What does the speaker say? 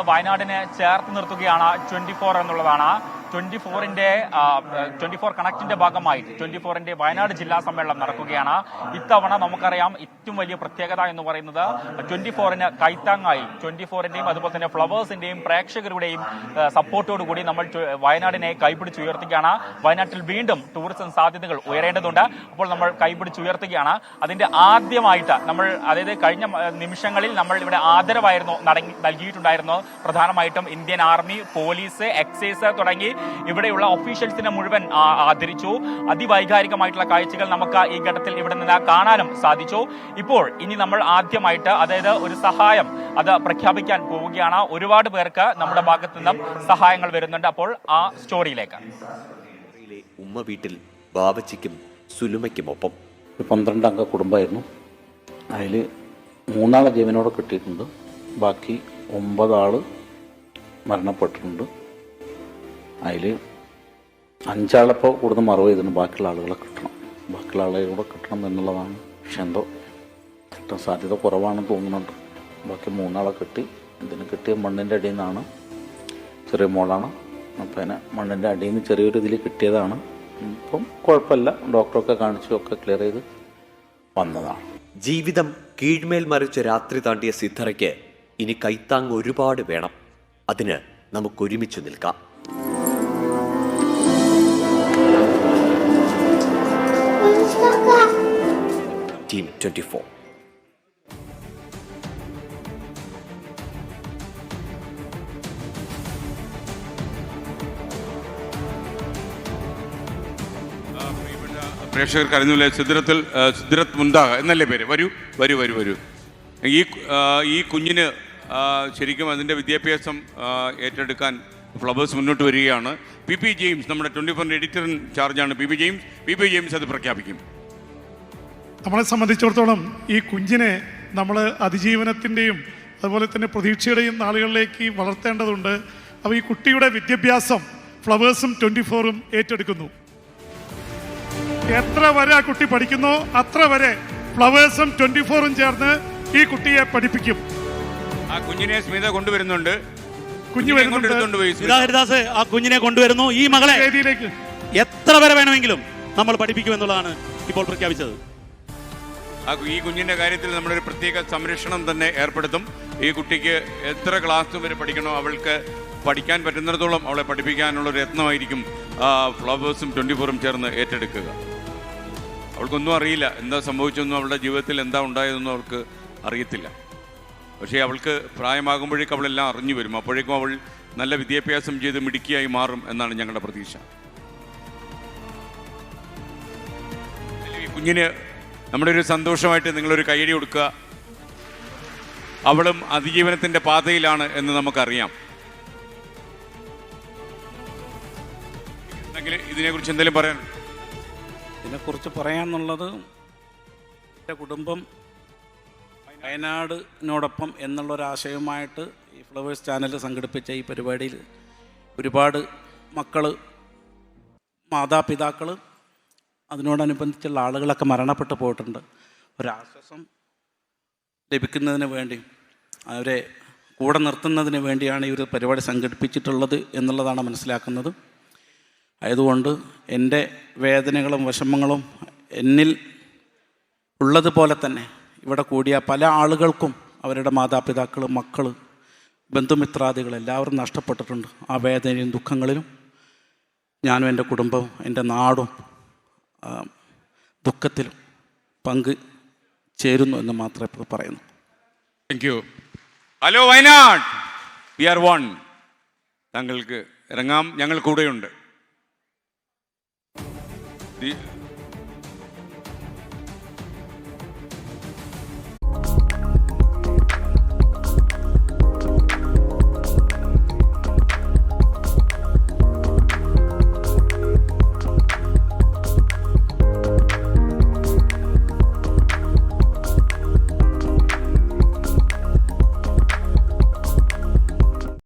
വയനാടിനെ ചേർത്ത് നിർത്തുകയാണ് 24 എന്നുള്ളതാണ്. 24 കണക്റ്റിന്റെ ഭാഗമായിട്ട് 24ന്റെ വയനാട് ജില്ലാ സമ്മേളനം നടക്കുകയാണ്. ഇത്തവണ നമുക്കറിയാം ഏറ്റവും വലിയ പ്രത്യേകത എന്ന് പറയുന്നത് 24ന് കൈത്താങ്ങായി 24ന്റെയും അതുപോലെ തന്നെ ഫ്ലവേഴ്സിന്റെയും പ്രേക്ഷകരുടെയും സപ്പോർട്ടോടുകൂടി നമ്മൾ വയനാടിനെ കൈപിടിച്ചുയർത്തുകയാണ്. വയനാട്ടിൽ വീണ്ടും ടൂറിസം സാധ്യതകൾ ഉയരേണ്ടതുണ്ട്. അപ്പോൾ നമ്മൾ കൈപിടിച്ചുയർത്തുകയാണ്. അതിന്റെ ആദ്യമായിട്ട് നമ്മൾ അതായത് കഴിഞ്ഞ നിമിഷങ്ങളിൽ നമ്മൾ ഇവിടെ ആദരവായിരുന്നു നൽകിയിട്ടുണ്ടായിരുന്നു. പ്രധാനമായിട്ടും ഇന്ത്യൻ ആർമി, പോലീസ്, എക്സൈസ് തുടങ്ങി ഇവിടെയുള്ള ഒഫീഷ്യൽസിനെ മുഴുവൻ ആദരിച്ചു. അതിവൈകാരികമായിട്ടുള്ള കാഴ്ചകൾ നമുക്ക് ഈ ഘട്ടത്തിൽ ഇവിടെ നിന്ന് കാണാനും സാധിച്ചു. ഇപ്പോൾ ഇനി നമ്മൾ ആദ്യമായിട്ട് അതായത് ഒരു സഹായം അത് പ്രഖ്യാപിക്കാൻ പോവുകയാണ്. ഒരുപാട് പേർക്ക് നമ്മുടെ ഭാഗത്തു നിന്നും സഹായങ്ങൾ വരുന്നുണ്ട്. അപ്പോൾ ആ സ്റ്റോറിയിലേക്ക്. ഉമ്മ വീട്ടിൽ ബാവച്ചിക്കും സുലുമയ്ക്കുമൊപ്പം 12 അംഗ കുടുംബമായിരുന്നു. അതിൽ 3 ആളെ ജീവനോടെ കിട്ടിയിട്ടുണ്ട്. ബാക്കി 9 ആൾ മരണപ്പെട്ടിട്ടുണ്ട്. അതിൽ 5 ആളിപ്പോൾ കൂടുതൽ മറവ് ചെയ്തിട്ടുണ്ട്. ബാക്കിയുള്ള ആളുകളെ കിട്ടണം, ബാക്കിയുള്ള ആളുകളെ കിട്ടണം എന്നുള്ളതാണ്. പക്ഷെ എന്തോ കിട്ടാൻ സാധ്യത കുറവാണെന്ന് തോന്നുന്നുണ്ട്. ബാക്കി 3 ആളെ കിട്ടി. ഇതിന് കിട്ടിയ മണ്ണിൻ്റെ അടിയിൽ നിന്നാണ്. ചെറിയ മോളാണ്. അപ്പം അതിനെ മണ്ണിൻ്റെ അടിയിൽ നിന്ന് ചെറിയൊരു ഇതിൽ കിട്ടിയതാണ്. ഇപ്പം കുഴപ്പമില്ല, ഡോക്ടറൊക്കെ കാണിച്ചു, ഒക്കെ ക്ലിയർ ചെയ്ത് വന്നതാണ്. ജീവിതം കീഴ്മേൽ മറിച്ച് രാത്രി താണ്ടിയ സിദ്ധറയ്ക്ക് ഇനി കൈത്താങ് ഒരുപാട് വേണം. അതിന് നമുക്കൊരുമിച്ച് നിൽക്കാം. ടീം 24. പ്രേക്ഷകർക്ക് അറിഞ്ഞില്ലേ, സിദ്രത്ത് മുന്താഖ എന്നല്ലേ പേര്? വരൂ വരൂ വരൂ വരൂ. ഈ കുഞ്ഞിന് ശരിക്കും അതിൻ്റെ വിദ്യാഭ്യാസം ഏറ്റെടുക്കാൻ ഫ്ലവേഴ്സ് മുന്നോട്ട് വരികയാണ്. പി ജെയിംസ് നമ്മുടെ 24 എഡിറ്റർ ഇൻ ചാർജാണ്. പി ജെയിംസ് അത് പ്രഖ്യാപിക്കും. നമ്മളെ സംബന്ധിച്ചിടത്തോളം ഈ കുഞ്ഞിനെ നമ്മൾ അതിജീവനത്തിൻ്റെയും അതുപോലെ തന്നെ പ്രതീക്ഷയുടെയും നാളുകളിലേക്ക് വളർത്തേണ്ടതുണ്ട്. അപ്പോൾ ഈ കുട്ടിയുടെ വിദ്യാഭ്യാസം ഫ്ലവേഴ്സും 24ഉം ഏറ്റെടുക്കുന്നു. എത്ര വരെ ആ കുട്ടി പഠിക്കുന്നോ അത്ര വരെ ഫ്ലവേഴ്സും 24ഉം ചേർന്ന് ഈ കുട്ടിയെ പഠിപ്പിക്കും. ആ കുഞ്ഞിനെ സ്മിത കൊണ്ടുവരുന്നുണ്ട്. ഹരിദാസ് ആ കുഞ്ഞിനെ കൊണ്ടുവരുന്നു. ഈ മകളെ വേദിയിലേക്ക് എത്ര വരെ വേണമെങ്കിലും നമ്മൾ പഠിപ്പിക്കുമെന്നുള്ളതാണ് ഇപ്പോൾ പ്രഖ്യാപിച്ചത്. ഈ കുഞ്ഞിന്റെ കാര്യത്തിൽ നമ്മളൊരു പ്രത്യേക സംരക്ഷണം തന്നെ ഏർപ്പെടുത്തും. ഈ കുട്ടിക്ക് എത്ര ക്ലാസ് വരെ പഠിക്കണോ അവൾക്ക് പഠിക്കാൻ പറ്റുന്നിടത്തോളം അവളെ പഠിപ്പിക്കാനുള്ള ഒരു യത്നമായിരിക്കും ഫ്ലവേഴ്സും 24ഉം ചേർന്ന് ഏറ്റെടുക്കുക. അവൾക്കൊന്നും അറിയില്ല, എന്താ സംഭവിച്ചൊന്നും, അവളുടെ ജീവിതത്തിൽ എന്താ ഉണ്ടായതെന്നും അവൾക്ക് അറിയത്തില്ല. പക്ഷേ അവൾക്ക് പ്രായമാകുമ്പോഴേക്കും അവളെല്ലാം അറിഞ്ഞു വരും. അപ്പോഴേക്കും അവൾ നല്ല വിദ്യാഭ്യാസം ചെയ്ത് മിടുക്കിയായി മാറും എന്നാണ് ഞങ്ങളുടെ പ്രതീക്ഷ. ഈ കുഞ്ഞിന് നമ്മുടെ ഒരു സന്തോഷമായിട്ട് നിങ്ങളൊരു കൈയടി കൊടുക്കുക. അവളും അതിജീവനത്തിൻ്റെ പാതയിലാണ് എന്ന് നമുക്കറിയാം. ഇതിനെക്കുറിച്ച് എന്തെങ്കിലും പറയാൻ? ഇതിനെക്കുറിച്ച് പറയാന്നുള്ളത്, എൻ്റെ കുടുംബം വയനാടിനോടൊപ്പം എന്നുള്ളൊരാശയവുമായിട്ട് ഈ ഫ്ലവേഴ്സ് ചാനൽ സംഘടിപ്പിച്ച ഈ പരിപാടിയിൽ ഒരുപാട് മക്കൾ, മാതാപിതാക്കൾ, അതിനോടനുബന്ധിച്ചുള്ള ആളുകളൊക്കെ മരണപ്പെട്ടു പോയിട്ടുണ്ട്. ഒരാശ്വാസം ലഭിക്കുന്നതിന് വേണ്ടി, അവരെ കൂടെ നിർത്തുന്നതിന് വേണ്ടിയാണ് ഈ ഒരു പരിപാടി സംഘടിപ്പിച്ചിട്ടുള്ളത് എന്നുള്ളതാണ് മനസ്സിലാക്കുന്നത്. ആയതുകൊണ്ട് എൻ്റെ വേദനകളും വിഷമങ്ങളും എന്നിൽ ഉള്ളതുപോലെ തന്നെ ഇവിടെ കൂടിയ പല ആളുകൾക്കും അവരുടെ മാതാപിതാക്കൾ, മക്കൾ, ബന്ധുമിത്രാദികൾ എല്ലാവരും നഷ്ടപ്പെട്ടിട്ടുണ്ട്. ആ വേദനയും ദുഃഖങ്ങളിലും ഞാനും എൻ്റെ കുടുംബവും എൻ്റെ നാടും ദുഃഖത്തിലും പങ്ക് ചേരുന്നു എന്ന് മാത്രമേ പറയുന്നു. Thank you. Hello Wayanad, we are one. താങ്കൾക്ക് ഇറങ്ങാം, ഞങ്ങൾ കൂടെയുണ്ട്.